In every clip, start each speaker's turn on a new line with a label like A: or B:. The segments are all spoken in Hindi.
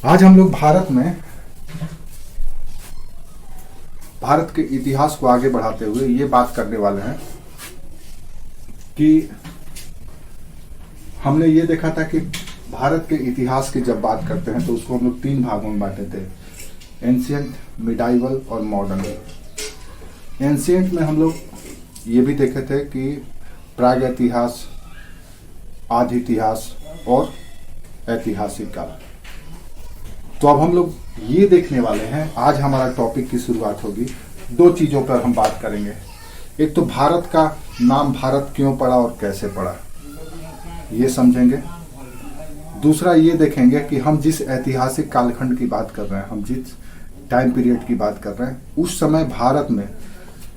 A: आज हम लोग भारत के इतिहास को आगे बढ़ाते हुए ये बात करने वाले हैं कि हमने ये देखा था कि भारत के इतिहास की जब बात करते हैं तो उसको हम लोग 3 भागों में बांटे थे, एंशिएंट, मिडाइवल और मॉडर्न। एंशिएंट में हम लोग ये भी देखे थे कि प्राग इतिहास, आदि इतिहास और ऐतिहासिक काल। तो अब हम लोग ये देखने वाले हैं, आज हमारा टॉपिक की शुरुआत होगी। 2 चीज़ों पर हम बात करेंगे। एक तो भारत का नाम भारत क्यों पड़ा और कैसे पड़ा, ये समझेंगे। दूसरा ये देखेंगे कि हम जिस ऐतिहासिक कालखंड की बात कर रहे हैं, हम जिस टाइम पीरियड की बात कर रहे हैं, उस समय भारत में,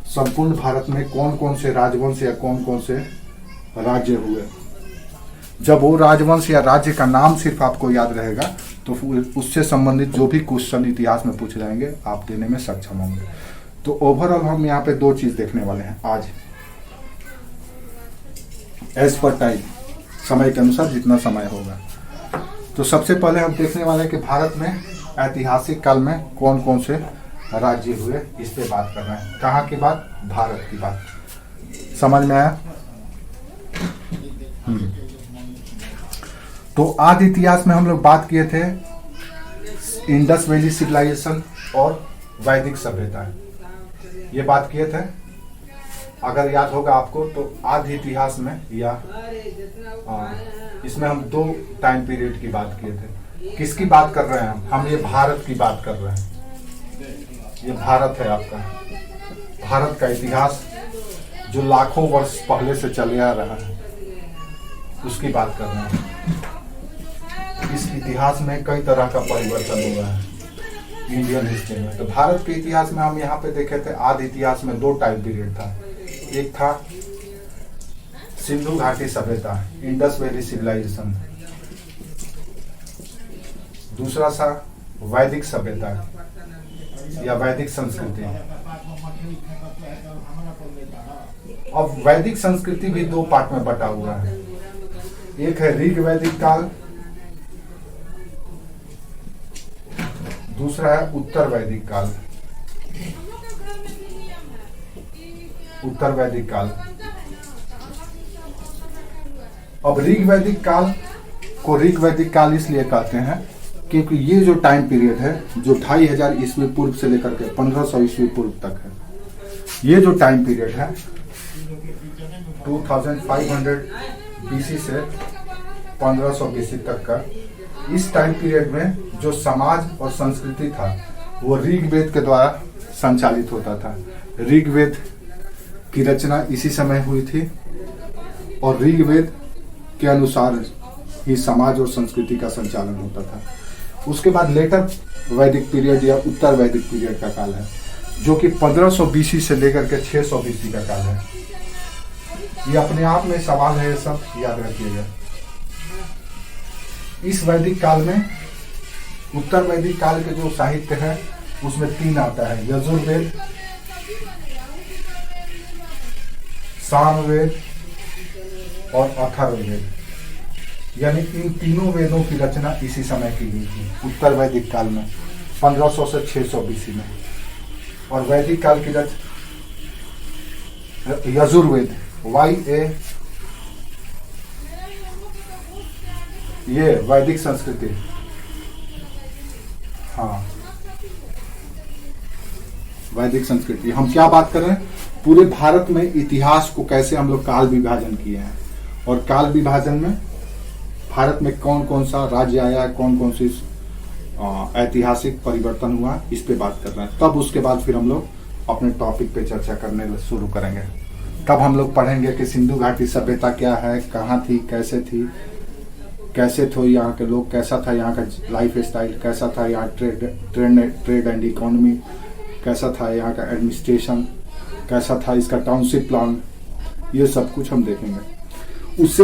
A: संपूर्ण भारत में कौन कौन से राजवंश या कौन कौन से राज्य हुए। जब वो राजवंश या राज्य का नाम सिर्फ आपको याद रहेगा तो उससे संबंधित जो भी क्वेश्चन इतिहास में पूछ जाएंगे आप देने में सक्षम होंगे। तो ओवरऑल हम यहाँ पे 2 चीज देखने वाले हैं आज, एज पर टाइम, समय के अनुसार जितना समय होगा। तो सबसे पहले हम देखने वाले हैं कि भारत में ऐतिहासिक काल में कौन कौन से राज्य हुए, इस पे बात कर रहे हैं। कहाँ की बात? भारत की बात। समझ में आया? तो आदि इतिहास में हम लोग बात किए थे इंडस वैली सिविलाइजेशन और वैदिक सभ्यता, ये बात किए थे। अगर याद होगा आपको तो आदि इतिहास में या इसमें हम 2 टाइम पीरियड की बात किए थे। किसकी बात कर रहे हैं हम ये भारत की बात कर रहे हैं। ये भारत है आपका, भारत का इतिहास जो लाखों वर्ष पहले से चले आ रहा है, उसकी बात कर रहे हैं। इस इतिहास में कई तरह का परिवर्तन हुआ है इंडियन हिस्ट्री में। तो भारत के इतिहास में हम यहाँ पे देखे थे, आदि इतिहास में 2 टाइम पीरियड था। एक था सिंधु घाटी सभ्यता, इंडस वैली सिविलाइजेशन। दूसरा था वैदिक सभ्यता या वैदिक संस्कृति। अब वैदिक संस्कृति भी 2 पार्ट में बटा हुआ है। एक है ऋग वैदिक काल, दूसरा है उत्तर वैदिक काल। उत्तर वैदिक काल। अब ऋग वैदिक काल को ऋग वैदिक काल इसलिए कहते हैं क्योंकि ये जो टाइम पीरियड है, जो 2500 ईस्वी पूर्व से लेकर के 1500 ईस्वी पूर्व तक है, ये जो टाइम पीरियड है 2500 बीसी से 1500 बीसी तक का, इस टाइम पीरियड में जो समाज और संस्कृति था वो ऋग्वेद के द्वारा संचालित होता था। ऋग्वेद की रचना इसी समय हुई थी और ऋग्वेद के अनुसार ही समाज और संस्कृति का संचालन होता था। उसके बाद लेटर वैदिक पीरियड या उत्तर वैदिक पीरियड का काल है, जो कि 1500 बीसी से लेकर के 600 बीसी का काल है। ये अपने आप में सवाल है, ये सब याद रखिएगा। इस वैदिक काल में, उत्तर वैदिक काल के जो साहित्य है उसमें 3 आता है, यजुर्वेद, सामवेद और अथर्ववेद। यानी इन तीनों वेदों की रचना इसी समय की गई थी, उत्तर वैदिक काल में 1500 से 600 बीसी में। और वैदिक काल की यजुर्वेद, ये वैदिक संस्कृति। हाँ, वैदिक संस्कृति। हम क्या बात कर रहे हैं? पूरे भारत में इतिहास को कैसे हम लोग काल विभाजन किए हैं, और काल विभाजन में भारत में कौन कौन सा राज्य आया, कौन कौन सी ऐतिहासिक परिवर्तन हुआ, इस पे बात कर रहे हैं। तब उसके बाद फिर हम लोग अपने टॉपिक पे चर्चा करने शुरू करेंगे। तब हम लोग पढ़ेंगे कि सिंधु घाटी सभ्यता क्या है, कहाँ थी, कैसे थे यहाँ के लोग, कैसा था यहाँ का लाइफ स्टाइल, कैसा था यहाँ ट्रेड एंड इकोनॉमी, कैसा था यहाँ का एडमिनिस्ट्रेशन, कैसा था इसका टाउनशिप प्लान, ये सब कुछ हम देखेंगे। उससे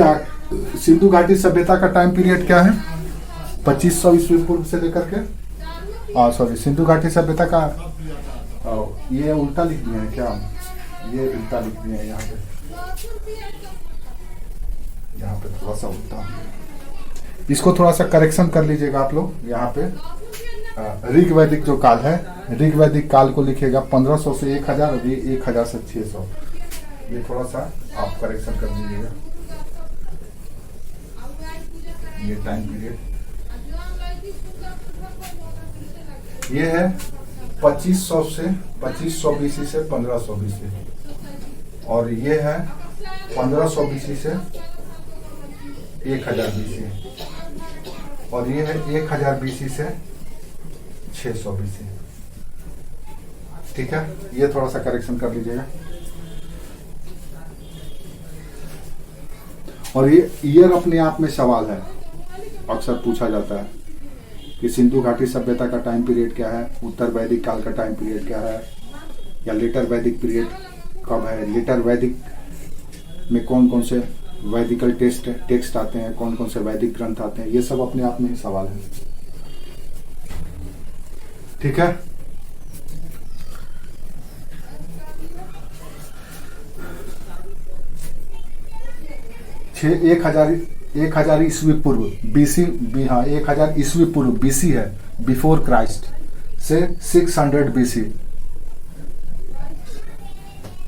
A: सिंधु घाटी सभ्यता का टाइम पीरियड क्या है? 2500 ईस्वी पूर्व से लेकर के सिंधु घाटी सभ्यता का, ये उल्टा लिख दिए हैं क्या? ये उल्टा लिख दिए हैं यहाँ पे थोड़ा सा उल्टा। इसको थोड़ा सा करेक्शन कर लीजिएगा आप लोग यहाँ पे। ऋग वैदिक जो काल है, ऋग वैदिक काल को लिखिएगा 1500 से 1000 और ये 1000 से 600। ये थोड़ा सा आप करेक्शन कर दीजिएगा, ये टाइम पीरियड। ये है 2500 से 2500 BC से 1500 BC, और ये है 1500 BC से 1000 BC, और ये है 1000 BC से 600 BC। ठीक है, ये थोड़ा सा करेक्शन कर लीजिएगा। और ये ईयर अपने आप में सवाल है, अक्सर पूछा जाता है कि सिंधु घाटी सभ्यता का टाइम पीरियड क्या है, उत्तर वैदिक काल का टाइम पीरियड क्या है, या लेटर वैदिक पीरियड कब है, लेटर वैदिक में कौन कौन से वैदिकल टेक्स्ट आते हैं, कौन कौन से वैदिक ग्रंथ आते हैं, ये सब अपने आप में ही सवाल है। ठीक है, एक हजार ईस्वी पूर्व बीसी, हाँ 1000 ईस्वी पूर्व बीसी है, बिफोर क्राइस्ट से 600 बीसी,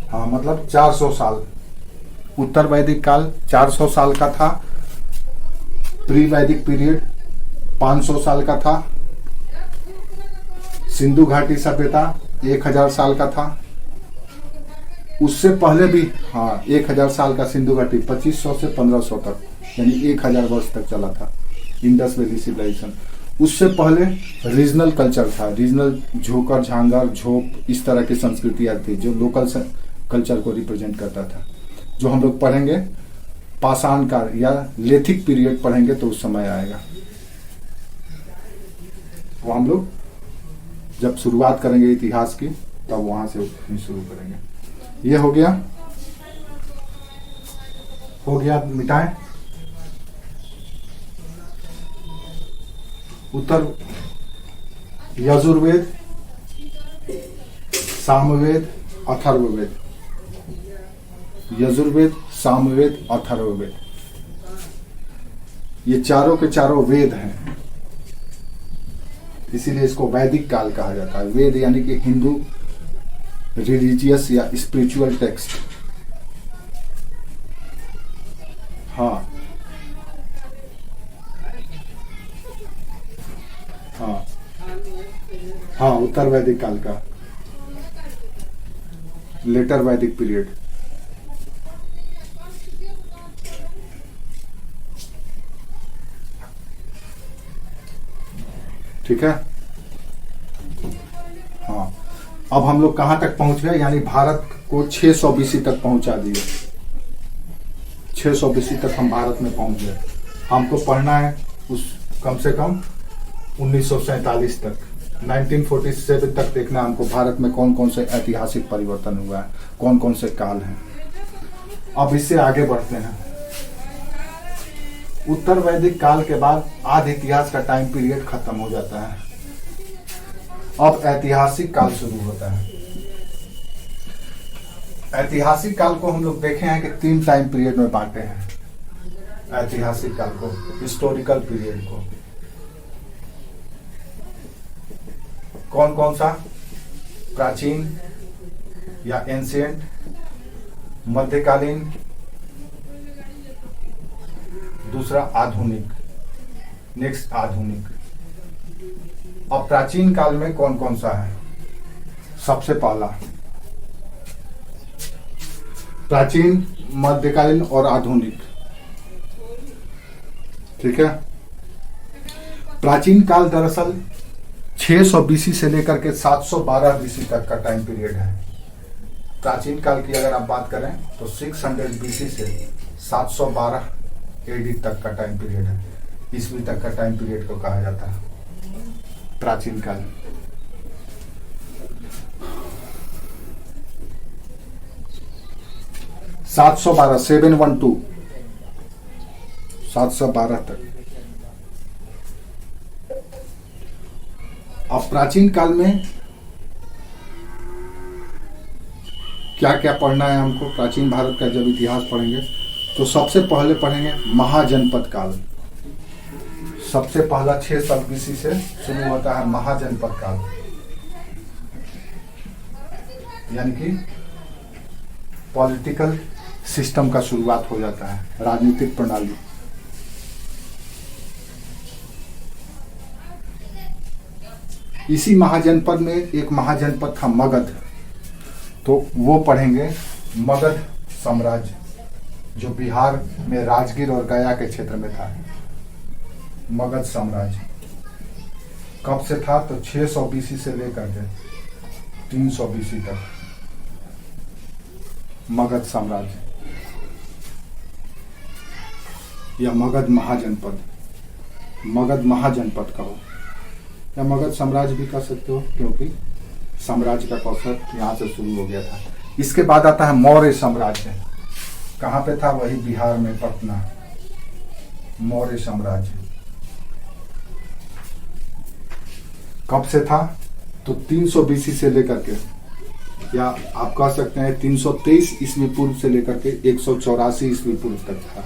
A: हाँ मतलब 400 साल। उत्तर वैदिक काल 400 साल का था, प्री वैदिक पीरियड 500 साल का था, सिंधु घाटी सभ्यता 1000 साल का था, उससे पहले भी हाँ 1000 साल का सिंधु घाटी 2500 से 1500 तक, यानी 1000 वर्ष तक चला था इंडस वैली सिविलाइजेशन। उससे पहले रीजनल कल्चर था, रीजनल झोकर झांगर झोप इस तरह की संस्कृतियां थी जो लोकल कल्चर को रिप्रेजेंट करता था। जो हम लोग पढ़ेंगे पाषाण काल या लेथिक पीरियड पढ़ेंगे तो उस समय आएगा, वो हम लोग जब शुरुआत करेंगे इतिहास की तब वहां से शुरू करेंगे। ये हो गया मिटाएं। उत्तर यजुर्वेद, सामवेद, अथर्ववेद, यजुर्वेद, सामवेद, अथर्ववेद, ये चारों के चारों वेद हैं, इसीलिए इसको वैदिक काल कहा जाता है। वेद यानी कि हिंदू रिलीजियस या स्पिरिचुअल टेक्स्ट। हाँ हाँ हाँ, उत्तर वैदिक काल का, लेटर वैदिक पीरियड। ठीक है, हाँ अब हम लोग कहां तक पहुंच गए, यानी भारत को 600 बीसी तक पहुंचा दिए। 600 बीसी तक हम भारत में पहुंच गए। हमको पढ़ना है उस कम से कम 1947 तक, 1947 तक देखना हमको भारत में कौन कौन से ऐतिहासिक परिवर्तन हुआ है, कौन कौन से काल हैं। अब इससे आगे बढ़ते हैं। उत्तर वैदिक काल के बाद आधे इतिहास का टाइम पीरियड खत्म हो जाता है, अब ऐतिहासिक काल शुरू होता है। ऐतिहासिक काल को हम लोग देखे हैं कि 3 टाइम पीरियड में बांटे हैं। ऐतिहासिक काल को, हिस्टोरिकल पीरियड को, कौन कौन सा, प्राचीन या एंशिएंट, मध्यकालीन, दूसरा आधुनिक, नेक्स्ट आधुनिक। अब प्राचीन काल में कौन कौन सा है, सबसे पहला प्राचीन, मध्यकालीन और आधुनिक। ठीक है, प्राचीन काल दरअसल 600 बीसी से लेकर के 712 बीसी तक का टाइम पीरियड है। प्राचीन काल की अगर आप बात करें तो 600 बीसी से 712 एडी तक का टाइम पीरियड है, ईस्वी तक का टाइम पीरियड को कहा जाता है प्राचीन काल। सात सौ बारह 712 तक। अब प्राचीन काल में क्या क्या पढ़ना है हमको, प्राचीन भारत का जब इतिहास पढ़ेंगे तो सबसे पहले पढ़ेंगे महाजनपद काल। सबसे पहला 600 बीसी से शुरू होता है महाजनपद काल, यानी कि पॉलिटिकल सिस्टम का शुरुआत हो जाता है, राजनीतिक प्रणाली। इसी महाजनपद में एक महाजनपद था मगध, तो वो पढ़ेंगे मगध साम्राज्य, जो बिहार में राजगीर और गया के क्षेत्र में था। मगध साम्राज्य कब से था? तो 600 बीसी से लेकर के 300 बीसी तक मगध साम्राज्य या मगध महाजनपद, मगध महाजनपद कहो या मगध साम्राज्य भी कह सकते हो, क्योंकि साम्राज्य का कॉन्सेप्ट यहाँ से शुरू हो गया था। इसके बाद आता है मौर्य साम्राज्य। कहाँ पे था? वही बिहार में, पटना। मौर्य साम्राज्य कब से था? तो 300 बीसी से लेकर के, या आप कह सकते हैं 323 ईस्वी पूर्व से लेकर के 184 ईस्वी पूर्व तक था।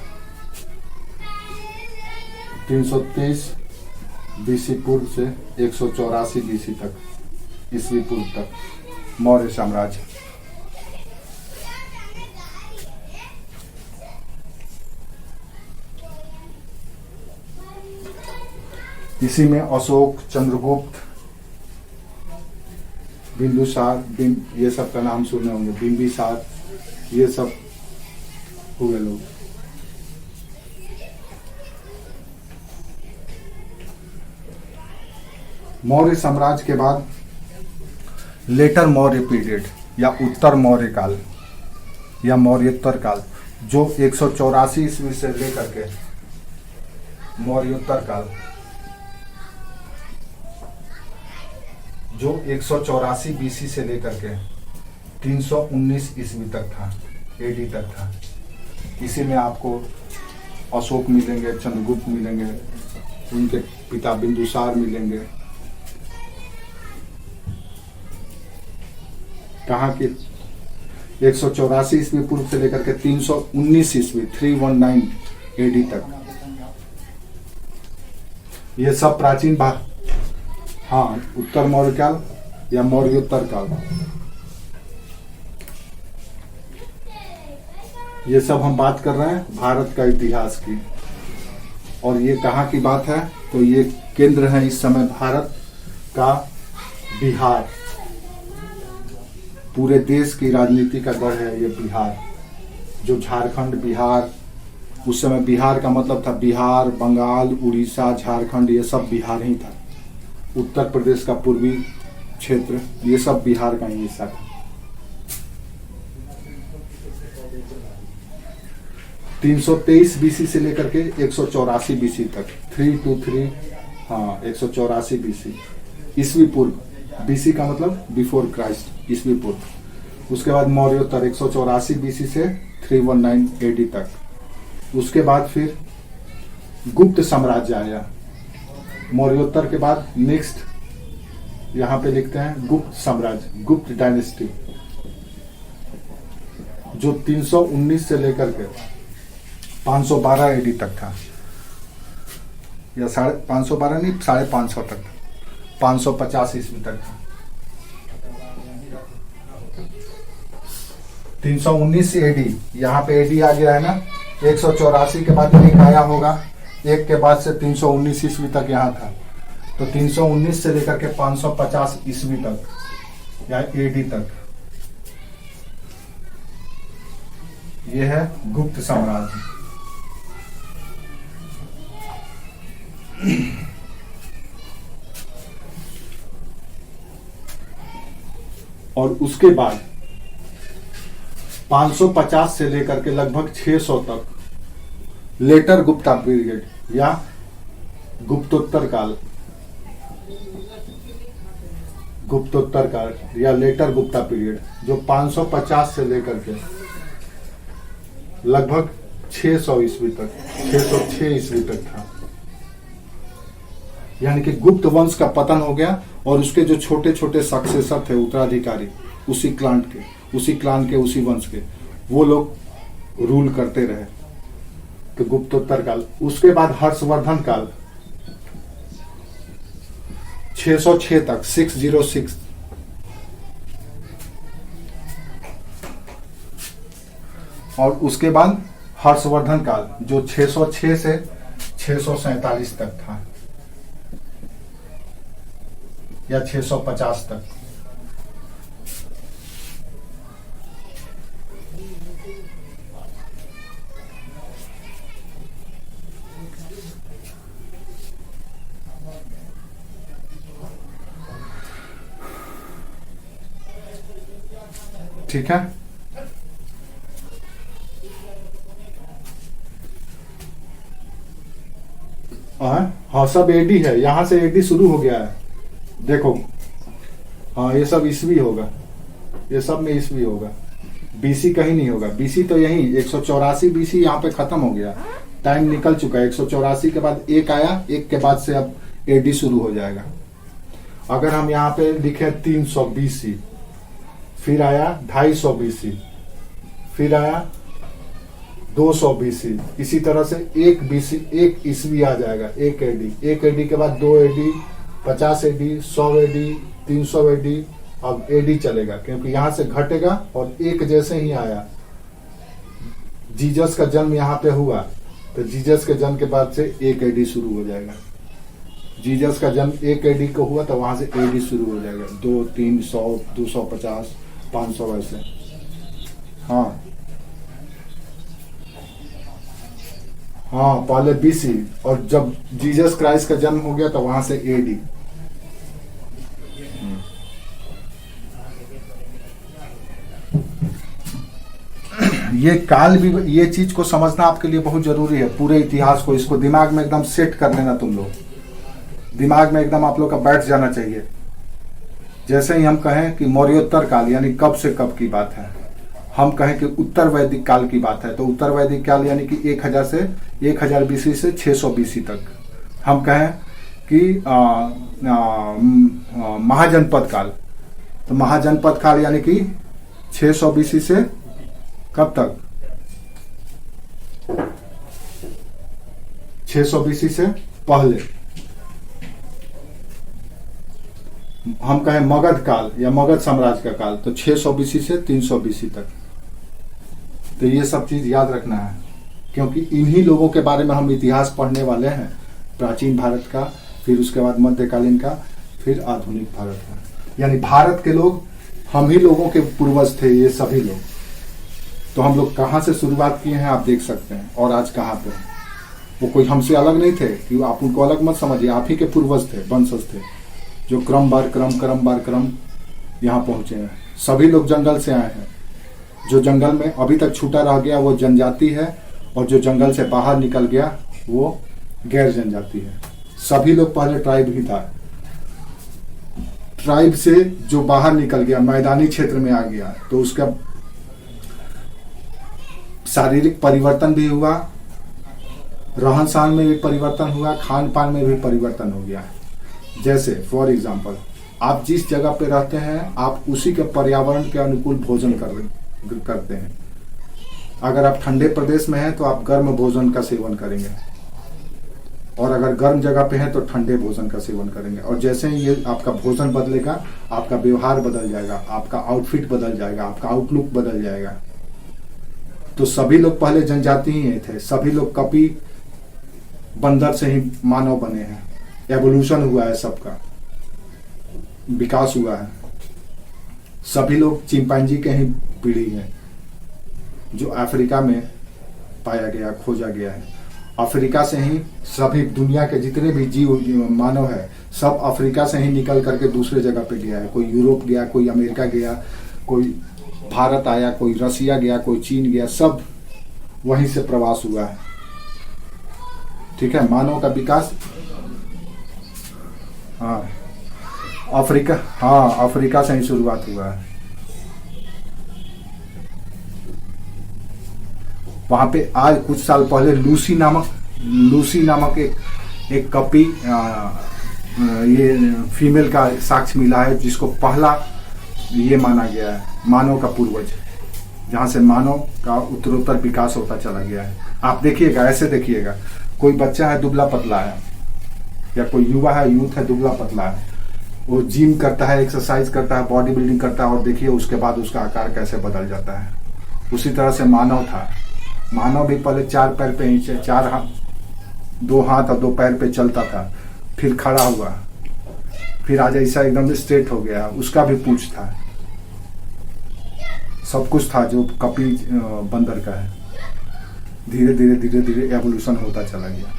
A: 323 बीसी पूर्व से 184 बीसी तक, ईस्वी पूर्व तक मौर्य साम्राज्य। इसी में अशोक, चंद्रगुप्त, बिंदुसार, ये सब का नाम सुने होंगे, बिंबिसार, ये सब हुए लोग। मौर्य साम्राज्य के बाद लेटर मौर्य पीरियड या उत्तर मौर्य काल या मौर्योत्तर काल, जो 184 ईस्वी से लेकर के मौर्योत्तर काल, जो 184 बीसी से लेकर के 319 ईस्वी तक था, एडी तक था। इसी में आपको अशोक मिलेंगे, चंद्रगुप्त मिलेंगे, उनके पिता बिंदुसार मिलेंगे। कहाँ की 184 ईस्वी पूर्व से लेकर के 319 ईस्वी 319 एडी तक, ये सब प्राचीन भाग। हाँ, उत्तर मौर्य काल या मौर्योत्तर काल, ये सब हम बात कर रहे हैं भारत का इतिहास की। और ये कहाँ की बात है? तो ये केंद्र है इस समय भारत का बिहार। पूरे देश की राजनीति का गढ़ है ये बिहार, जो झारखंड, बिहार, उस समय बिहार का मतलब था बिहार, बंगाल, उड़ीसा, झारखंड, ये सब बिहार ही था। उत्तर प्रदेश का पूर्वी क्षेत्र, ये सब बिहार का ही हिस्सा था। 323 बीसी से लेकर के 184 बीसी तक, 323, हाँ 184 बीसी, ईस्वी पूर्व। बीसी का मतलब बिफोर क्राइस्ट, ईस्वी पूर्व। उसके बाद मौर्योत्तर 184 बीसी से 319 एडी तक। उसके बाद फिर गुप्त साम्राज्य आया। मौर्योत्तर के बाद नेक्स्ट यहाँ पे लिखते हैं गुप्त साम्राज्य, गुप्त डायनेस्टी, जो 319 से लेकर के 512 एडी तक था, या 512 नहीं, 550 तक था, 550 ईस्वी तक था। 319 एडी, यहाँ पे एडी आ गया है ना, 184 के बाद एक आया होगा, एक के बाद से 319 ईस्वी तक यहाँ था। तो 319 से लेकर के 550 ईस्वी तक या एडी तक, ये है गुप्त साम्राज्य। और उसके बाद 550 से लेकर के लगभग 600 तक लेटर गुप्ता पीरियड या गुप्तोत्तर काल, गुप्तोत्तर काल या लेटर गुप्ता पीरियड, जो 550 से लेकर के लगभग 600 ईस्वी तक, 606 ईस्वी तक था। यानी कि गुप्त वंश का पतन हो गया और उसके जो छोटे छोटे सक्सेसर थे, उत्तराधिकारी, उसी क्लान के, उसी वंश के, वो लोग रूल करते रहे। तो गुप्तोत्तर काल। उसके बाद हर्षवर्धन काल, 606 तक, 606। और उसके बाद हर्षवर्धन काल जो 606 से 647 तक था, या 650 तक। ठीक है, हाँ सब एडी है, यहां से एडी शुरू हो गया है, देखो। हाँ ये सब ईस्वी होगा, ये सब में ईस्वी होगा, बीसी कहीं नहीं होगा। बीसी तो यही 184 बीसी यहाँ पे खत्म हो गया, टाइम निकल चुका है। 184 के बाद एक आया, एक के बाद से अब एडी शुरू हो जाएगा। अगर हम यहाँ पे लिखे 300 बीसी, फिर आया 250 बीसी, फिर आया 200 बीसी, इसी तरह से एक बीसी, एक ईस्वी आ जाएगा, एक एडी। एक एडी के बाद 2 एडी, 50 एडी, 100 एडी, 300 एडी। अब एडी चलेगा क्योंकि यहां से घटेगा, और एक जैसे ही आया, जीसस का जन्म यहाँ पे हुआ, तो जीसस के जन्म के बाद से एक एडी शुरू हो जाएगा। जीसस का जन्म एक एडी को हुआ तो वहां से एडी शुरू हो जाएगा, 2, 300, 250, 500 ऐसे। हाँ हाँ, पहले बीसी, और जब जीसस क्राइस्ट का जन्म हो गया तो वहां से एडी। ये काल भी, ये चीज को समझना आपके लिए बहुत जरूरी है, पूरे इतिहास को, इसको दिमाग में एकदम सेट कर लेना तुम लोग, दिमाग में एकदम आप लोग का बैठ जाना चाहिए। जैसे ही हम कहें कि मौर्योत्तर काल यानी कब से कब की बात है, हम कहें कि उत्तर वैदिक काल की बात है, तो उत्तर वैदिक काल यानी कि 1000 बीसी से 600 बीसी तक। हम कहें कि महाजनपद काल, तो महाजनपद काल यानी कि 600 बीसी से कब तक, 600 बीसी से पहले। हम कहें मगध काल या मगध साम्राज्य का काल, तो 600 बीसी से 300 बीसी तक। तो ये सब चीज याद रखना है, क्योंकि इन्हीं लोगों के बारे में हम इतिहास पढ़ने वाले हैं, प्राचीन भारत का, फिर उसके बाद मध्यकालीन का, फिर आधुनिक भारत का। यानी भारत के लोग हम ही लोगों के पूर्वज थे, ये सभी लोग। तो हम लोग कहाँ से शुरुआत किए हैं आप देख सकते हैं, और आज कहाँ पे। वो कोई हमसे अलग नहीं थे, कि आप उनको अलग मत समझिए, आप ही के पूर्वज थे, वंशज थे, जो क्रम बार क्रम यहाँ पहुंचे हैं। सभी लोग जंगल से आए हैं। जो जंगल में अभी तक छूटा रह गया वो जनजाति है, और जो जंगल से बाहर निकल गया वो गैर जनजाति है। सभी लोग पहले ट्राइब ही था। ट्राइब से जो बाहर निकल गया, मैदानी क्षेत्र में आ गया, तो उसका शारीरिक परिवर्तन भी हुआ, रहन सहन में भी परिवर्तन हुआ, खान पान में भी परिवर्तन हो गया। जैसे फॉर एग्जाम्पल, आप जिस जगह पे रहते हैं आप उसी के पर्यावरण के अनुकूल भोजन करते हैं। अगर आप ठंडे प्रदेश में हैं तो आप गर्म भोजन का सेवन करेंगे, और अगर गर्म जगह पे हैं तो ठंडे भोजन का सेवन करेंगे। और जैसे ही ये आपका भोजन बदलेगा, आपका व्यवहार बदल जाएगा, आपका आउटफिट बदल जाएगा, आपका आउटलुक बदल जाएगा। तो सभी लोग पहले जनजाति ही थे, सभी लोग कपी बंदर से ही मानव बने हैं। एवोल्यूशन हुआ है, सबका विकास हुआ है। सभी लोग चिंपैंजी के ही पीढ़ी है, जो अफ्रीका में पाया गया, खोजा गया है। अफ्रीका से ही सभी दुनिया के जितने भी जीव मानव है, सब अफ्रीका से ही निकल करके दूसरे जगह पे गया है। कोई यूरोप गया, कोई अमेरिका गया, कोई भारत आया, कोई रसिया गया, कोई चीन गया, सब वहीं से प्रवास हुआ है। ठीक है, मानव का विकास अफ्रीका से ही शुरुआत हुआ है। वहां पे आज कुछ साल पहले लूसी नामक एक कपी ये फीमेल का साक्ष्य मिला है, जिसको पहला ये माना गया है मानव का पूर्वज, जहां से मानव का उत्तरोत्तर विकास होता चला गया है। आप देखिएगा, ऐसे देखिएगा, कोई बच्चा है दुबला पतला है, या कोई युवा है यूथ है दुबला पतला है, वो जिम करता है, एक्सरसाइज करता है, बॉडी बिल्डिंग करता है, और देखिए उसके बाद उसका आकार कैसे बदल जाता है। उसी तरह से मानव था। मानव भी पहले 4 पैर पे ही 4 हाथ, 2 हाथ और 2 पैर पे चलता था, फिर खड़ा हुआ, फिर आज ऐसा एकदम स्ट्रेट हो गया। उसका भी पूंछ था, सब कुछ था जो कपी बंदर का है। धीरे धीरे धीरे धीरे एवोल्यूशन होता चला गया।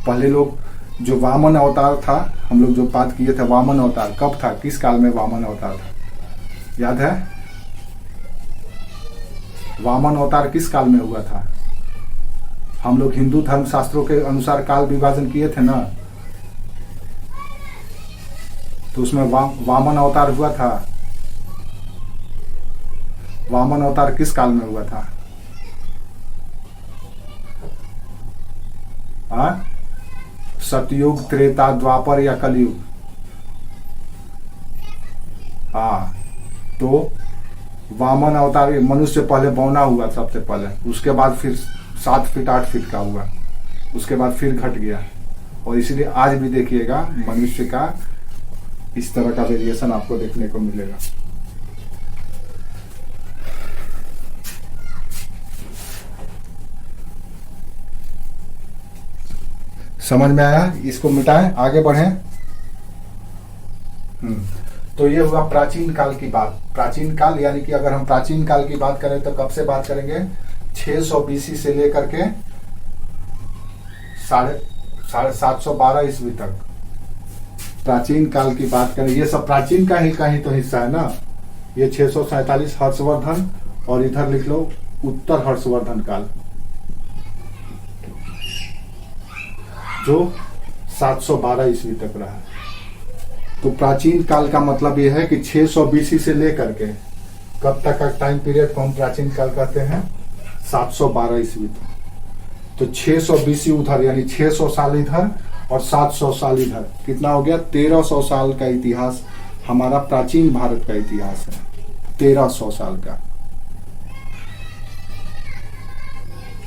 A: पहले लोग जो वामन अवतार था, हम लोग जो बात किए थे वामन अवतार कब था, किस काल में वामन अवतार था, याद है? वामन अवतार किस काल में हुआ था? हम लोग हिंदू धर्म शास्त्रों के अनुसार काल विभाजन किए थे ना, तो उसमें वामन अवतार हुआ था। वामन अवतार किस काल में हुआ था? सतयुग, त्रेता, द्वापर या कलयुग? हाँ, तो वामन अवतार मनुष्य पहले बौना हुआ सबसे पहले, उसके बाद फिर 7 फीट 8 फीट का हुआ, उसके बाद फिर घट गया। और इसीलिए आज भी देखिएगा मनुष्य का इस तरह का वेरिएशन आपको देखने को मिलेगा। समझ में आया? इसको मिटाएं, आगे बढ़ें। तो ये हुआ प्राचीन काल की बात। प्राचीन काल यानी कि अगर हम प्राचीन काल की बात करें तो कब से बात करेंगे? 600 BC से लेकर के 712 ईस्वी तक प्राचीन काल की बात करें। ये सब प्राचीन का ही तो हिस्सा है ना। ये 647 हर्षवर्धन, और इधर लिख लो उत्तर हर्षवर्धन काल, जो 712 ईस्वी तक रहा। तो प्राचीन काल का मतलब यह है कि 600 BC से लेकर के कब तक का टाइम पीरियड को हम प्राचीन काल कहते हैं? 712 ईस्वी तक। तो 600 BC उधर यानी 600 साल इधर और 700 साल इधर, कितना हो गया? 1300 साल का इतिहास हमारा प्राचीन भारत का इतिहास है। 1300 साल का।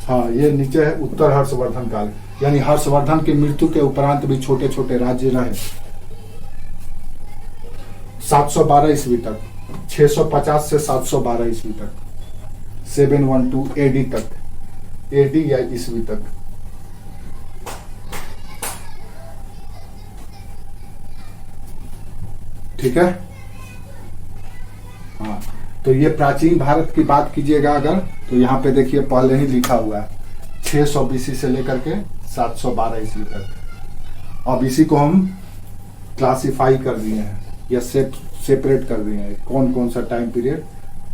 A: हाँ, ये नीचे है उत्तर हर्षवर्धन काल, यानी हर्षवर्धन की मृत्यु के उपरांत भी छोटे छोटे राज्य रहे। 712 ईस्वी तक, 650 से 712 ईस्वी तक, 712 AD तक, AD या ईस्वी तक। ठीक है? हाँ, तो ये प्राचीन भारत की बात कीजिएगा अगर, तो यहाँ पे देखिए पहले ही लिखा हुआ है 600 BC से लेकर के 712 ईस्वी तक। अब इसी को हम क्लासिफाई कर दिए हैं या सेपरेट कर दिए हैं, कौन कौन सा टाइम पीरियड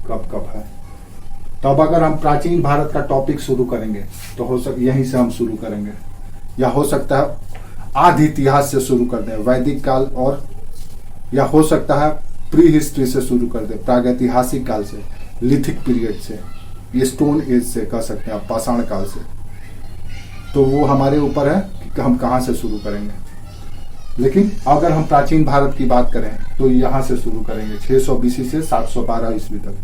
A: कब कब है। तो अब अगर हम प्राचीन भारत का टॉपिक शुरू करेंगे तो हो सकता यहीं से हम शुरू करेंगे, या हो सकता है आदि इतिहास से शुरू कर दें, वैदिक काल, और या हो सकता है प्री हिस्ट्री से शुरू कर दें, प्रागैतिहासिक काल से, लिथिक पीरियड से, ये स्टोन एज से कह सकते हैं आप, पाषाण काल से। तो वो हमारे ऊपर है कि हम कहाँ से शुरू करेंगे। लेकिन अगर हम प्राचीन भारत की बात करें तो यहाँ से शुरू करेंगे 600 BC से 712 ईस्वी तक।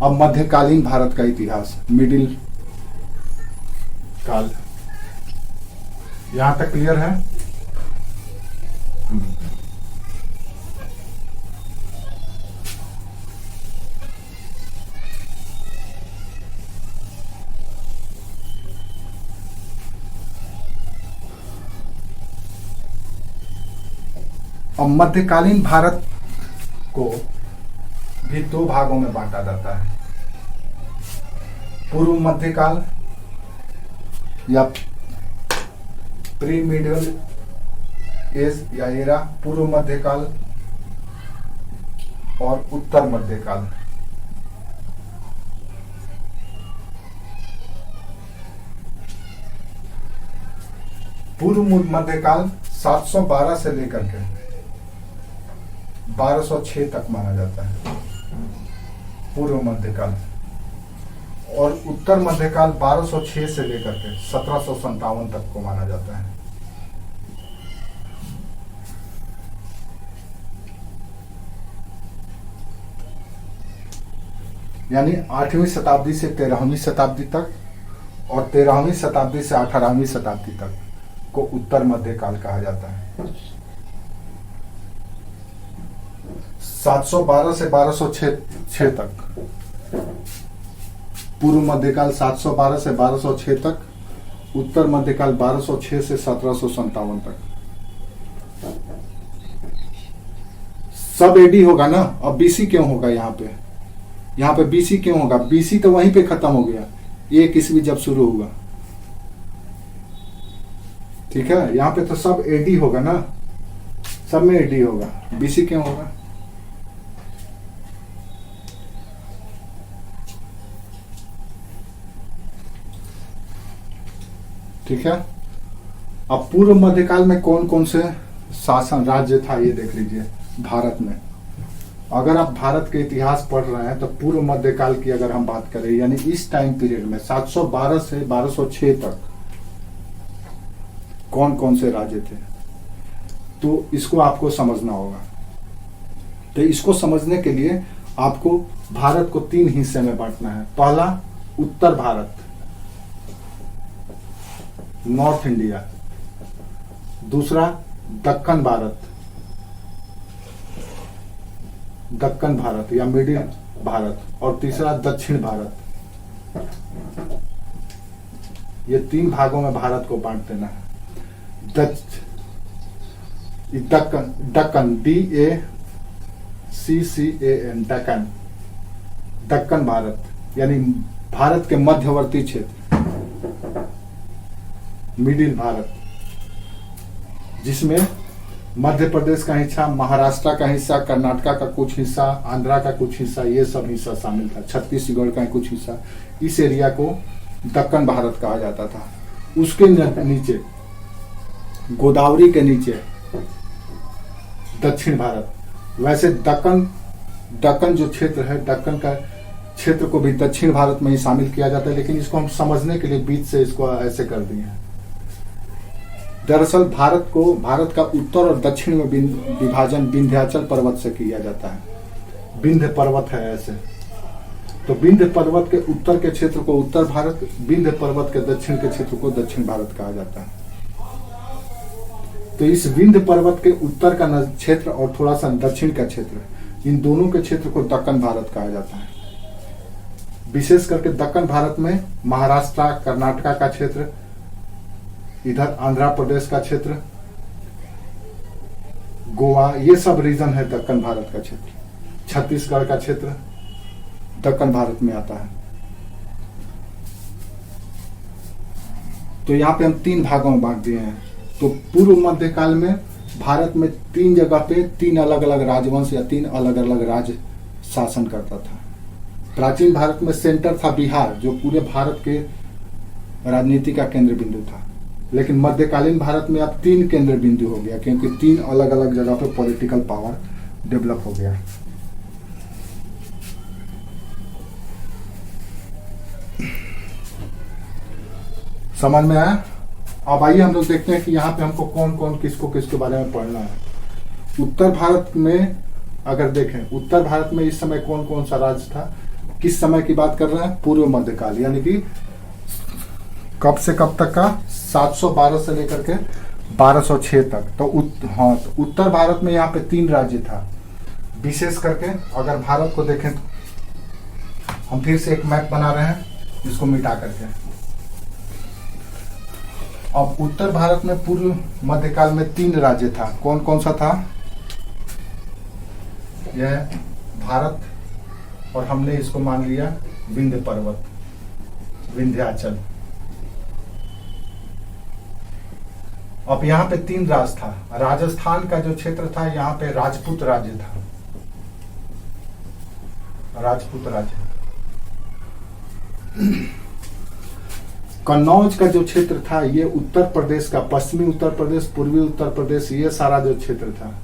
A: अब मध्यकालीन भारत का इतिहास, मिडिल काल, यहां तक क्लियर है? अब मध्यकालीन भारत को भी 2 भागों में बांटा जाता है। पूर्व मध्यकाल या प्री मिडिल एज या एरा, पूर्व मध्यकाल और उत्तर मध्यकाल। पूर्व मध्यकाल 712 से लेकर के 1206 तक माना जाता है पूर्व मध्यकाल, और उत्तर मध्यकाल 1206 से लेकर के 1757 तक को माना जाता है। यानी 8वीं शताब्दी से 13वीं शताब्दी तक और 13वीं शताब्दी से 18वीं शताब्दी तक को उत्तर मध्यकाल कहा जाता है। 712 से 1206 तक, पूर्व मध्यकाल 712 से 1206 तक, उत्तर मध्यकाल 1206 से 1757 तक। सब एडी होगा ना। अब बीसी क्यों होगा यहाँ पे? यहाँ पे बीसी क्यों होगा? बीसी तो वहीं पे खत्म हो गया, 1 ईस्वी जब शुरू हुआ। ठीक है, यहाँ पे तो सब एडी होगा ना, सब में एडी होगा, बीसी क्यों होगा? ठीक है। अब पूर्व मध्यकाल में कौन कौन से शासन राज्य था ये देख लीजिए भारत में। अगर आप भारत के इतिहास पढ़ रहे हैं तो पूर्व मध्यकाल की अगर हम बात करें, यानी इस टाइम पीरियड में 712 से 1206 तक कौन कौन से राज्य थे, तो इसको आपको समझना होगा। तो इसको समझने के लिए आपको भारत को 3 हिस्से में बांटना है। पहला उत्तर भारत, नॉर्थ इंडिया। दूसरा दक्कन भारत, दक्कन भारत या मिडिल भारत। और तीसरा दक्षिण भारत। ये 3 भागों में भारत को बांट देना है। दक्कन, दक्कन DACCAN, दक्कन, दक्कन भारत यानी भारत के मध्यवर्ती क्षेत्र, मिडिल भारत, जिसमें मध्य प्रदेश का हिस्सा, महाराष्ट्र का हिस्सा, कर्नाटका का कुछ हिस्सा, आंध्रा का कुछ हिस्सा, ये सब हिस्सा शामिल था, छत्तीसगढ़ का कुछ हिस्सा। इस एरिया को दक्कन भारत कहा जाता था। उसके नीचे, गोदावरी के नीचे दक्षिण भारत। वैसे दक्कन जो क्षेत्र है, दक्कन का क्षेत्र को भी दक्षिण भारत में ही शामिल किया जाता है, लेकिन इसको हम समझने के लिए बीच से इसको ऐसे कर दिए हैं। दरअसल भारत का उत्तर और दक्षिण में विभाजन विंध्याचल पर्वत से किया जाता है। विंध्य पर्वत है ऐसे, तो विंध्य पर्वत के उत्तर के क्षेत्र को उत्तर भारत, विंध्य पर्वत के दक्षिण के क्षेत्र को दक्षिण भारत कहा जाता है। तो इस विंध्य पर्वत के उत्तर का क्षेत्र और थोड़ा सा दक्षिण का क्षेत्र, इन दोनों के क्षेत्र को दक्कन भारत कहा जाता है। विशेष करके दक्कन भारत में महाराष्ट्र, कर्नाटका का क्षेत्र, इधर आंध्र प्रदेश का क्षेत्र, गोवा, ये सब रीजन है दक्कन भारत का क्षेत्र। छत्तीसगढ़ का क्षेत्र दक्कन भारत में आता है। तो यहाँ पे हम 3 भागों में बांट दिए हैं। तो पूर्व मध्यकाल में भारत में 3 जगह पे 3 अलग अलग राजवंश या 3 अलग अलग राज्य शासन करता था। प्राचीन भारत में सेंटर था बिहार, जो पूरे भारत के राजनीति का केंद्र बिंदु था। लेकिन मध्यकालीन भारत में अब 3 केंद्र बिंदु हो गया, क्योंकि 3 अलग अलग जगह पे पॉलिटिकल पावर डेवलप हो गया। समझ में आया? अब आइए हम लोग देखते हैं कि यहाँ पे हमको कौन कौन किसके बारे में पढ़ना है। उत्तर भारत में अगर देखें, उत्तर भारत में इस समय कौन कौन सा राज्य था, किस समय की बात कर रहे हैं? पूर्व मध्यकाल, यानी कि कब से कब तक का? 712 से लेकर के 1206 तक। तो उत्तर भारत में यहाँ पे 3 राज्य था। विशेष करके अगर भारत को देखें तो हम फिर से एक मैप बना रहे हैं, जिसको मिटा करके। अब उत्तर भारत में पूर्व मध्यकाल में 3 राज्य था। कौन कौन सा था? यह भारत, और हमने इसको मान लिया विंध्य पर्वत, विंध्याचल। अब यहाँ पे 3 राज्य था। राजस्थान का जो क्षेत्र था, यहाँ पे राजपूत राज्य था, राजपूत राज्य। कन्नौज का जो क्षेत्र था, ये उत्तर प्रदेश का, पश्चिमी उत्तर प्रदेश, पूर्वी उत्तर प्रदेश, ये सारा जो क्षेत्र था,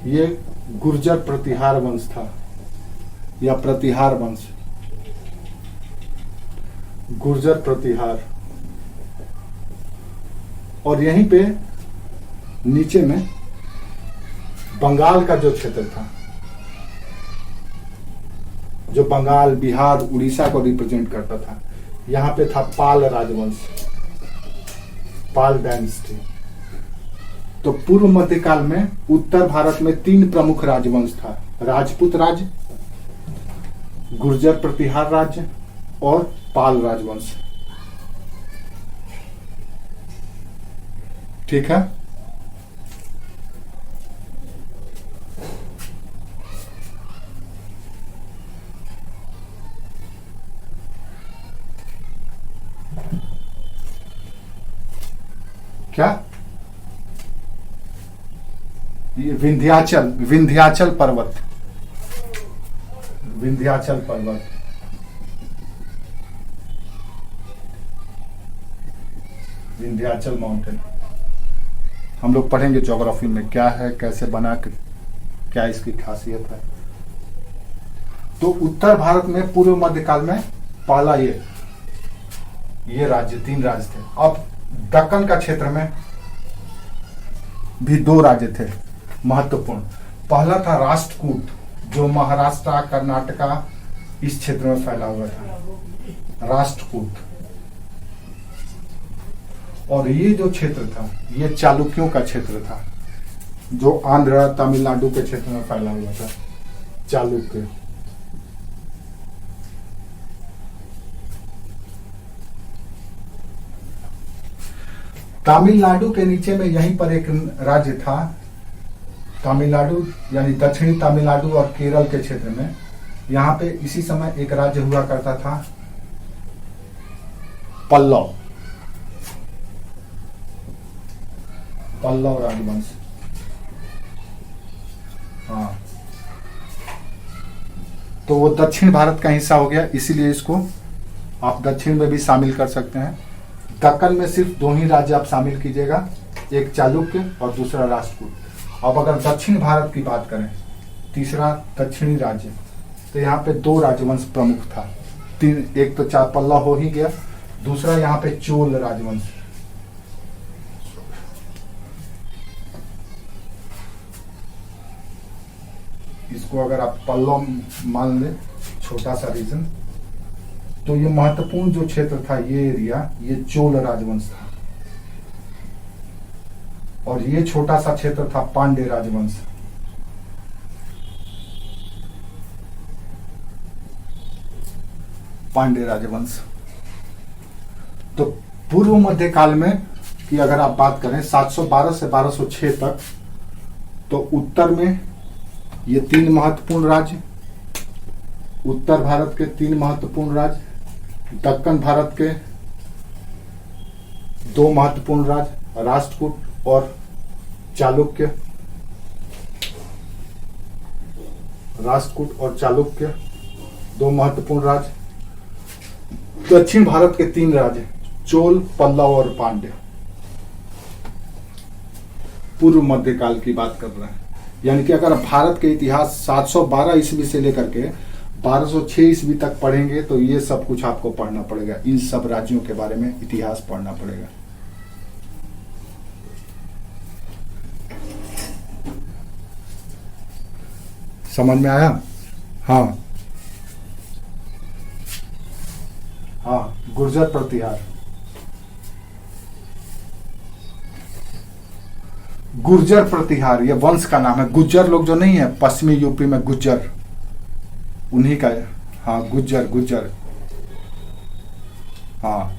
A: ये गुर्जर प्रतिहार वंश था, या प्रतिहार वंश, गुर्जर प्रतिहार। और यहीं पे नीचे में बंगाल का जो क्षेत्र था, जो बंगाल, बिहार, उड़ीसा को रिप्रेजेंट करता था, यहाँ पे था पाल राजवंश, पाल डायनेस्टी। तो पूर्व मध्यकाल में उत्तर भारत में 3 प्रमुख राजवंश था। राजपूत राज्य, गुर्जर प्रतिहार राज्य और पाल राजवंश। ठीक है। क्या ये विंध्याचल, विंध्याचल पर्वत, विंध्याचल पर्वत, विंध्याचल माउंटेन। हम लोग पढ़ेंगे ज्योग्राफी में क्या है, कैसे बना, क्या इसकी खासियत है। तो उत्तर भारत में पूर्व मध्यकाल में पहला ये राज्य, 3 राज्य थे। अब दक्कन का क्षेत्र में भी 2 राज्य थे महत्वपूर्ण। पहला था राष्ट्रकूट, जो महाराष्ट्र, कर्नाटका इस क्षेत्र में फैला हुआ था, राष्ट्रकूट। और ये जो क्षेत्र था ये चालुक्यों का क्षेत्र था, जो आंध्र तमिलनाडु के क्षेत्र में फैला हुआ था, चालुक्य। तमिलनाडु के नीचे में यहीं पर एक राज्य था, तमिलनाडु यानी दक्षिणी तमिलनाडु और केरल के क्षेत्र में। यहां पे इसी समय एक राज्य हुआ करता था, पल्लव, पल्लव राजवंश। हाँ, तो वो दक्षिण भारत का हिस्सा हो गया, इसीलिए इसको आप दक्षिण में भी शामिल कर सकते हैं। दक्कन में सिर्फ 2 ही राज्य आप शामिल कीजिएगा, एक चालुक्य और दूसरा राष्ट्रकूट। अब अगर दक्षिण भारत की बात करें, तीसरा दक्षिणी राज्य, तो यहाँ पे 2 राजवंश प्रमुख था। एक तो पल्लव हो ही गया, दूसरा यहाँ पे चोल राजवंश। इसको अगर आप पल्लव मान ले, छोटा सा रीजन, तो ये महत्वपूर्ण जो क्षेत्र था, ये एरिया, ये चोल राजवंश था। और ये छोटा सा क्षेत्र था पांड्य राजवंश। पांड्य राजवंश। तो पूर्व मध्यकाल में की अगर आप बात करें 712 से 1206 तक, तो उत्तर में ये 3 महत्वपूर्ण राज्य, उत्तर भारत के 3 महत्वपूर्ण राज्य, दक्कन भारत के 2 महत्वपूर्ण राज्य, राष्ट्रकूट और चालुक्य, राष्ट्रकूट और चालुक्य 2 महत्वपूर्ण राज्य। दक्षिण भारत के 3 राज्य, चोल, पल्लव और पांड्य। पूर्व मध्यकाल की बात कर रहे हैं, यानी कि अगर भारत के इतिहास 712 ईस्वी से लेकर के 1206 ईस्वी तक पढ़ेंगे तो ये सब कुछ आपको पढ़ना पड़ेगा, इन सब राज्यों के बारे में इतिहास पढ़ना पड़ेगा। समझ में आया? हाँ हाँ, गुर्जर प्रतिहार। गुर्जर प्रतिहार ये वंश का नाम है। गुज्जर लोग जो नहीं है पश्चिमी यूपी में, गुज्जर, उन्हीं का है। हाँ, गुज्जर, गुज्जर। हाँ,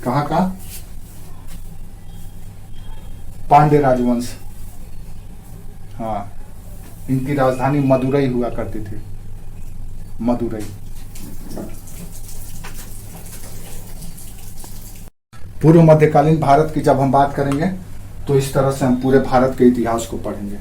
A: कहाँ का? पांड्य राजवंश। हाँ, इनकी राजधानी मदुरई हुआ करती थी, मदुरई। पूर्व मध्यकालीन भारत की जब हम बात करेंगे तो इस तरह से हम पूरे भारत के इतिहास को पढ़ेंगे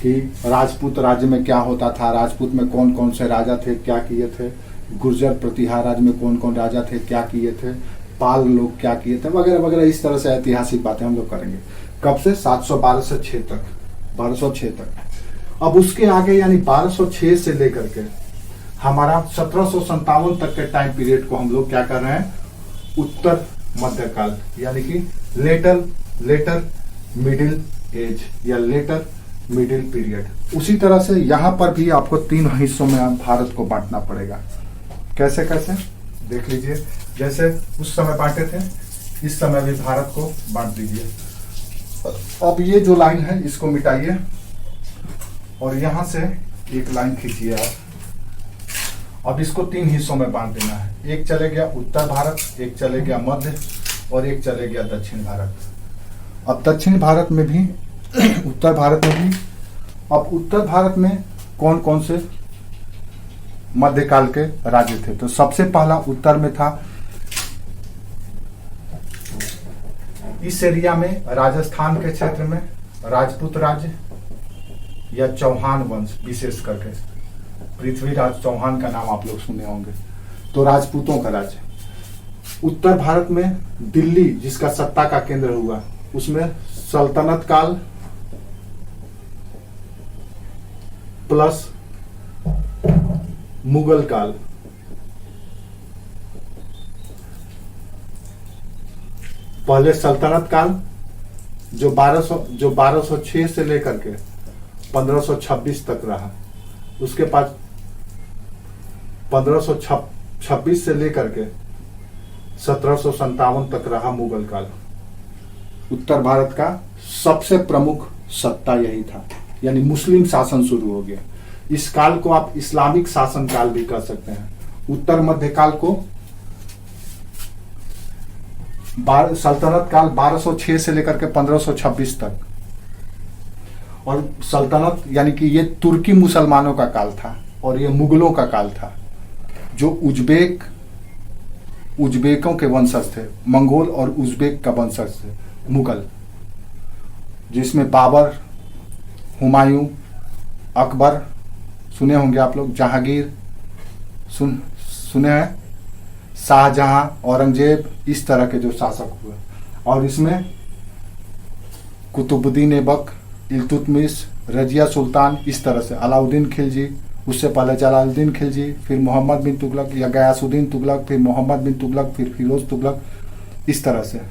A: कि राजपूत राज्य में क्या होता था, राजपूत में कौन कौन से राजा थे, क्या किए थे, गुर्जर प्रतिहार राज्य में कौन कौन राजा थे, क्या किए थे, पाल लोग क्या किए थे, वगैरह वगैरह। इस तरह से ऐतिहासिक बातें हम लोग करेंगे। कब से? 712 से 6 तक, 1206 तक। अब उसके आगे यानी 1206 से लेकर के हमारा 1757 तक के टाइम पीरियड को हम लोग क्या कर रहे हैं? उत्तर मध्यकाल, यानी कि लेटर मिडिल एज या लेटर मिडिल पीरियड। उसी तरह से यहां पर भी आपको 3 हिस्सों में भारत को बांटना पड़ेगा। कैसे कैसे देख लीजिए। जैसे उस समय बांटे थे, इस समय भी भारत को बांट दीजिए। अब ये जो लाइन है इसको मिटाइए और यहां से एक लाइन खींचिए आप। अब इसको 3 हिस्सों में बांट देना है। एक चले गया उत्तर भारत, एक चले गया मध्य और एक चले गया दक्षिण भारत। अब दक्षिण भारत में भी उत्तर भारत में भी, अब उत्तर भारत में कौन कौन से मध्यकाल के राज्य थे? तो सबसे पहला उत्तर में था, इस एरिया में राजस्थान के क्षेत्र में राजपूत राज्य या चौहान वंश, विशेष करके पृथ्वीराज चौहान का नाम आप लोग सुने होंगे, तो राजपूतों का राज्य। उत्तर भारत में दिल्ली जिसका सत्ता का केंद्र हुआ, उसमें सल्तनत काल प्लस मुगल काल। पहले सल्तनत काल जो 1206 से लेकर के 1526 तक रहा, उसके बाद 1526 से लेकर के 1757 तक रहा मुगल काल। उत्तर भारत का सबसे प्रमुख सत्ता यही था, यानी मुस्लिम शासन शुरू हो गया। इस काल को आप इस्लामिक शासन काल भी कह सकते हैं। उत्तर मध्य काल को सल्तनत काल 1206 से लेकर के 1526 तक, और सल्तनत यानी कि ये तुर्की मुसलमानों का काल था और ये मुगलों का काल था, जो उज्बेकों के वंशज थे। मंगोल और उज्बेक का वंशज थे मुगल, जिसमें बाबर, हुमायूं, अकबर सुने होंगे आप लोग, जहांगीर सुने हैं, शाहजहां, औरंगजेब, इस तरह के जो शासक हुए। और इसमें कुतुबुद्दीन ऐबक, इल्तुतमिश, रजिया सुल्तान, इस तरह से अलाउद्दीन खिलजी, उससे पहले जलालुद्दीन खिलजी, फिर मोहम्मद बिन तुगलक या गयासुद्दीन तुगलक, फिर मोहम्मद बिन तुगलक, फिर फिरोज तुगलक, इस तरह से।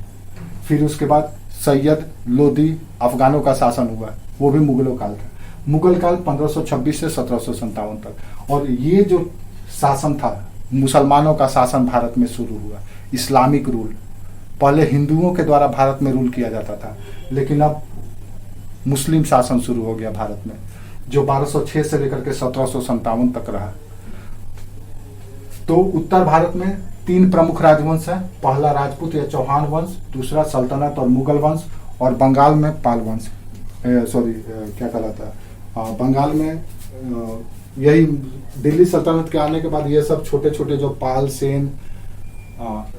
A: फिर उसके बाद सैयद लोदी, अफगानों का शासन हुआ, वो भी मुगलों काल था। मुगल काल 1526 से 1757 तक। और ये जो शासन था, मुसलमानों का शासन भारत में शुरू हुआ, इस्लामिक रूल। पहले हिंदुओं के द्वारा भारत में रूल किया जाता था, लेकिन अब मुस्लिम शासन शुरू हो गया भारत में, जो 1206 से लेकर के 1757 तक रहा। तो उत्तर भारत में 3 प्रमुख राजवंश है। पहला राजपूत या चौहान वंश, दूसरा सल्तनत और मुगल वंश, और बंगाल में पाल वंश, क्या कहलाता है, बंगाल में यही दिल्ली सल्तनत के आने के बाद ये सब छोटे छोटे जो पाल सेन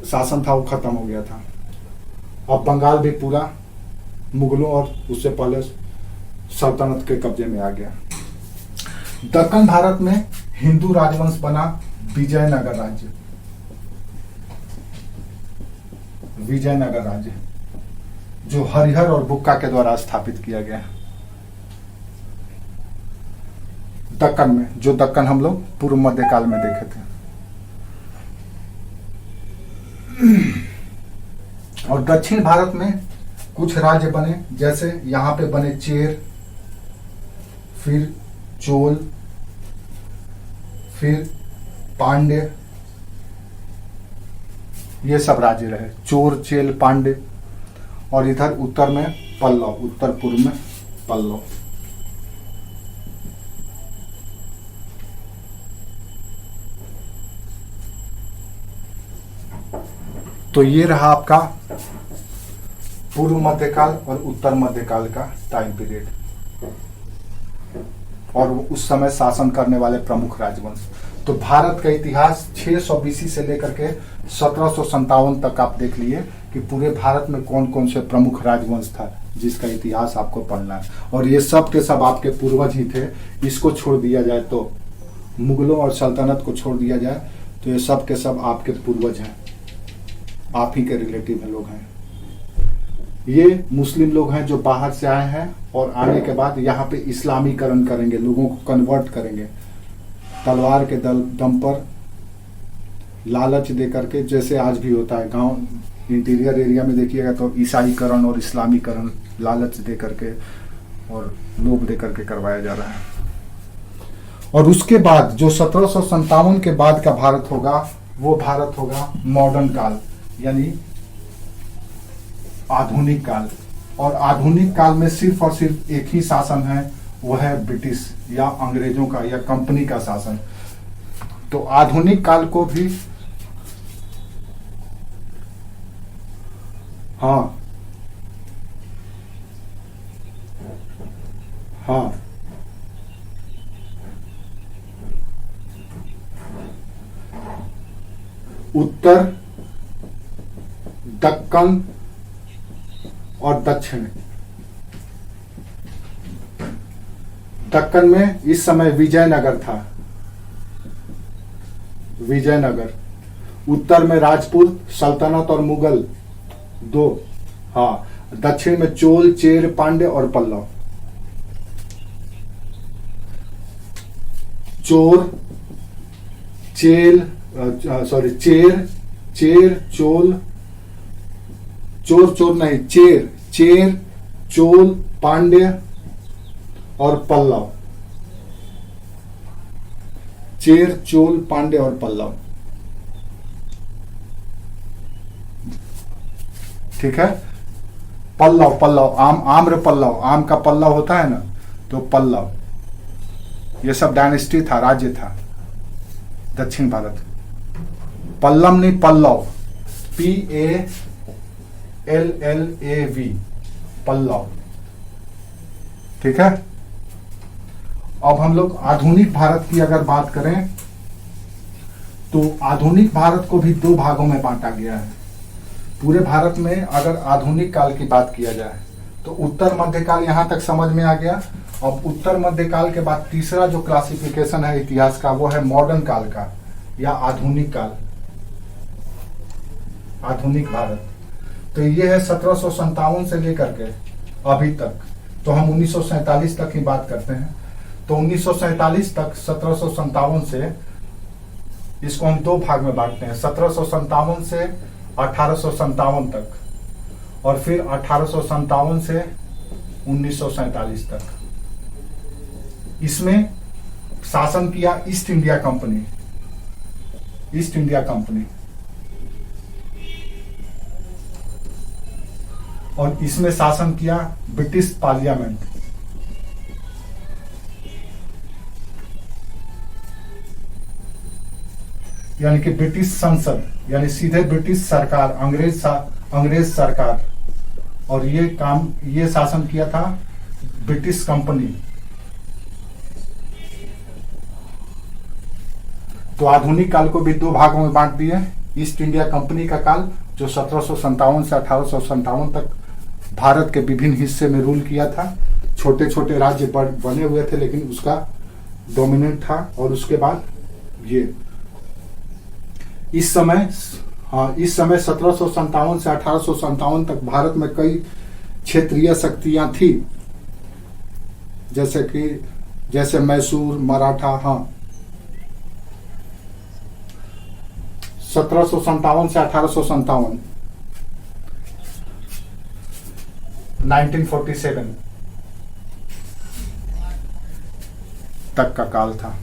A: शासन था वो खत्म हो गया था। अब बंगाल भी पूरा मुगलों और उससे पहले सल्तनत के कब्जे में आ गया। दक्कन भारत में हिंदू राजवंश बना विजयनगर राज्य। विजयनगर राज्य जो हरिहर और बुक्का के द्वारा स्थापित किया गया। दक्कन में, जो दक्कन हम लोग पूर्व मध्यकाल में देखे थे। और दक्षिण भारत में कुछ राज्य बने, जैसे यहां पे बने चेर, फिर चोल, फिर पांड्य, ये सब राज्य रहे, चोर, चेल, पांड्य। और इधर उत्तर में पल्लव, उत्तर पूर्व में पल्लव। तो ये रहा आपका पूर्व मध्यकाल और उत्तर मध्यकाल का टाइम पीरियड, और उस समय शासन करने वाले प्रमुख राजवंश। तो भारत का इतिहास 600 BC से लेकर के 1757 तक आप देख लिए कि पूरे भारत में कौन कौन से प्रमुख राजवंश था, जिसका इतिहास आपको पढ़ना है। और ये सब के सब आपके पूर्वज ही थे। इसको छोड़ दिया जाए तो, मुगलों और सल्तनत को छोड़ दिया जाए तो ये सब के सब आपके पूर्वज हैं, आप ही के रिलेटिव हैं, लोग हैं। ये मुस्लिम लोग हैं जो बाहर से आए हैं और आने के बाद यहाँ पे इस्लामीकरण करेंगे, लोगों को कन्वर्ट करेंगे तलवार के दम पर, लालच दे करके, जैसे आज भी होता है गांव इंटीरियर एरिया में देखिएगा तो ईसाईकरण और इस्लामीकरण लालच दे करके और लोभ दे करके करवाया जा रहा है। और उसके बाद जो 1757 के बाद का भारत होगा वो भारत होगा मॉडर्न काल, यानी आधुनिक काल। और आधुनिक काल में सिर्फ और सिर्फ एक ही शासन है, वह है ब्रिटिश या अंग्रेजों का या कंपनी का शासन। तो आधुनिक काल को भी हाँ हाँ उत्तर, दक्कन और दक्षिण। दक्कन में इस समय विजयनगर था, विजयनगर। उत्तर में राजपूत सल्तनत और मुगल दो, हाँ। दक्षिण में चोल, चेर, पांड्य और पल्लव। चोर, चेर, चोल, चोर नहीं, चेर, चोल, पांड्य और पल्लव। चेर, चोल, पांड्य और पल्लव। ठीक है। पल्लव, आम्र पल्लव, आम का पल्लव होता है ना, तो पल्लव, ये सब डायनेस्टी था, राज्य था दक्षिण भारत। पल्लम नहीं, पल्लव, PALLAV, पल्लव। ठीक है। अब हम लोग आधुनिक भारत की अगर बात करें तो आधुनिक भारत को भी दो भागों में बांटा गया है। पूरे भारत में अगर आधुनिक काल की बात किया जाए तो उत्तर मध्यकाल यहां तक समझ में आ गया। अब उत्तर मध्यकाल के बाद तीसरा जो क्लासिफिकेशन है इतिहास का, वो है मॉडर्न काल का या आधुनिक काल, आधुनिक भारत। तो ये है 1757 से लेकर के अभी तक। तो हम 1947 तक ही बात करते हैं। तो 1947 तक, 1757 से, इसको हम दो भाग में बांटते हैं, 1757 से 1857 तक, और फिर 1857 से 1947 तक। इसमें शासन किया east India company, east India company. और इसमें शासन किया ब्रिटिश पार्लियामेंट। यानी कि ब्रिटिश संसद, यानी सीधे ब्रिटिश सरकार, अंग्रेज सरकार। और ये शासन किया था ब्रिटिश कंपनी। तो आधुनिक काल को भी दो भागों में बांट दिए। ईस्ट इंडिया कंपनी का काल जो 1757 से 1857 तक भारत के विभिन्न हिस्से में रूल किया था। छोटे छोटे राज्य बने हुए थे लेकिन उसका डोमिनेंट था। और उसके बाद ये इस समय 1757 से 1857 तक भारत में कई क्षेत्रीय शक्तियां थी, जैसे मैसूर, मराठा। हाँ, 1757 से 1857, 1947 तक का काल था।